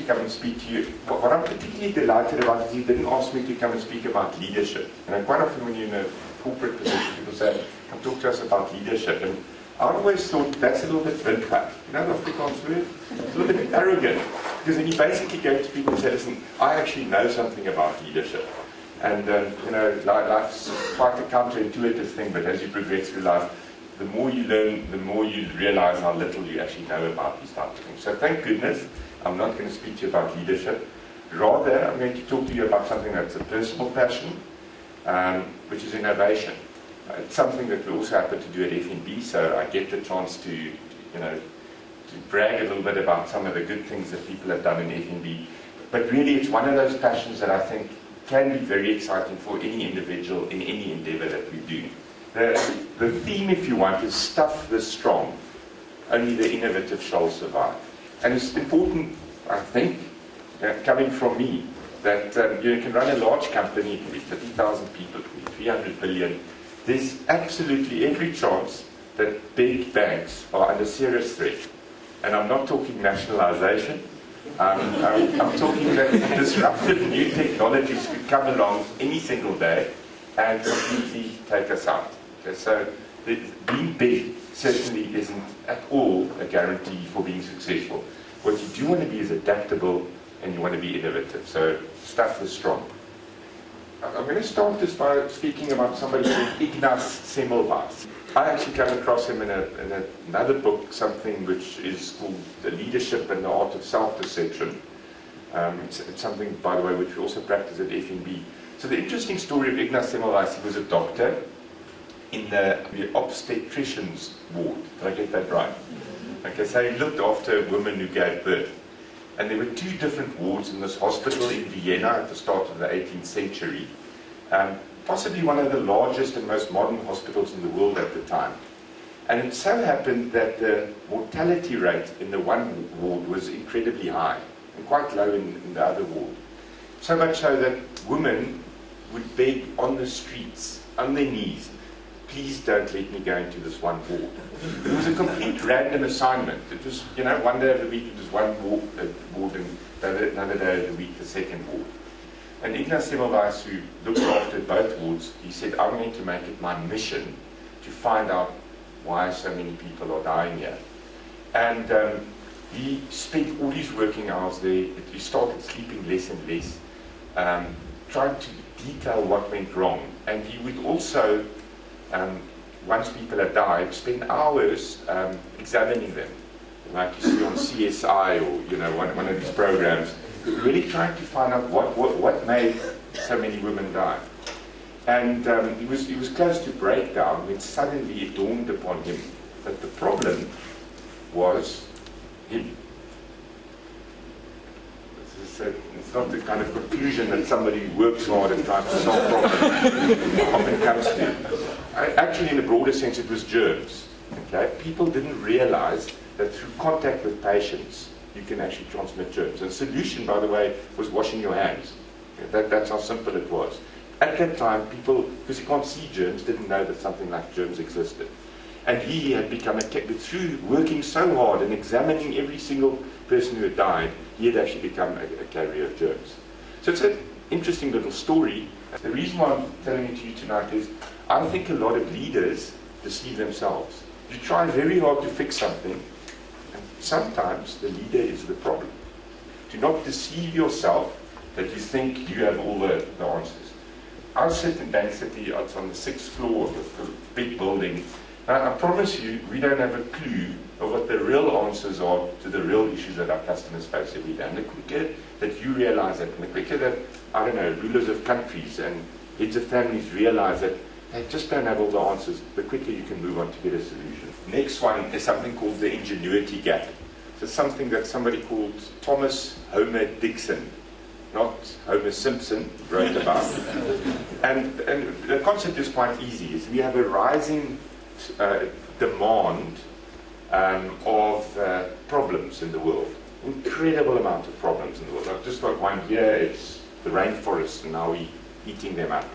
come and speak to you. What I'm particularly delighted about is you didn't ask me to come and speak about leadership. And quite often when you're in a corporate position, people say, come talk to us about leadership. And I always thought that's a little bit windvat. You know the Afrikaans word? It's a little bit arrogant. Because then you basically go to people and say, listen, I actually know something about leadership. And, you know, life's quite a counterintuitive thing, but as you progress through life, the more you learn, the more you realize how little you actually know about these types of things. So thank goodness, I'm not going to speak to you about leadership. Rather, I'm going to talk to you about something that's a personal passion, which is innovation. It's something that we also happen to do at FNB, so I get the chance to, you know, to brag a little bit about some of the good things that people have done in FNB. But really, it's one of those passions that I think can be very exciting for any individual in any endeavor that we do. The theme, if you want, is stuff the strong. Only the innovative shall survive. And it's important, I think, coming from me, that you can run a large company, it can be 30,000 people, it can be 300 billion. There's absolutely every chance that big banks are under serious threat. And I'm not talking nationalization. I'm talking that disruptive new technologies could come along any single day and completely take us out. Okay, so being big certainly isn't at all a guarantee for being successful. What you do want to be is adaptable and you want to be innovative. So stuff is strong. I'm going to start this by speaking about somebody called Ignaz Semmelweis. I actually came across him in another book, something which is called The Leadership and the Art of Self-Deception. It's something, by the way, which we also practice at FNB. So the interesting story of Ignaz Semmelweis, he was a doctor in the obstetrician's ward. Did I get that right? Okay, so he looked after women who gave birth. And there were two different wards in this hospital in Vienna at the start of the 18th century. Possibly one of the largest and most modern hospitals in the world at the time. And it so happened that the mortality rate in the one ward was incredibly high and quite low in the other ward. So much so that women would beg on the streets, on their knees, please don't let me go into this one ward. It was a complete random assignment. It was, you know, one day of the week it was one ward and another day of the week the second ward. And Ignaz Semmelweis, who looked after both wards, he said, I'm going to make it my mission to find out why so many people are dying here. And he spent all his working hours there. He started sleeping less and less, trying to detail what went wrong. And he would also, once people had died, spend hours examining them, like you see on CSI or, you know, one of these programs, really trying to find out what made so many women die. And he was close to breakdown when suddenly it dawned upon him that the problem was him. It's not the kind of conclusion that somebody who works hard and tries to solve problems often comes to. Actually, in a broader sense, it was germs. Okay? People didn't realize that through contact with patients, you can actually transmit germs. And the solution, by the way, was washing your hands. Okay? That's how simple it was. At that time, people, because you can't see germs, didn't know that something like germs existed. And he had become through working so hard and examining every single person who had died, he had actually become a carrier of germs. So it's an interesting little story. The reason why I'm telling it to you tonight is I think a lot of leaders deceive themselves. You try very hard to fix something, and sometimes the leader is the problem. Do not deceive yourself that you think you have all the answers. I sit in Bank City, it's on the 6th floor of a big building. Now, I promise you, we don't have a clue of what the real answers are to the real issues that our customers face every day. And the quicker that you realize that, and the quicker that, I don't know, rulers of countries and heads of families realize that they just don't have all the answers, the quicker you can move on to get a solution. Next one is something called the ingenuity gap. So something that somebody called Thomas Homer Dixon, not Homer Simpson, wrote about. And the concept is quite easy. Is we have a rising demand of problems in the world. Incredible amount of problems in the world. I've just got one here, it's the rainforests and now we're eating them up.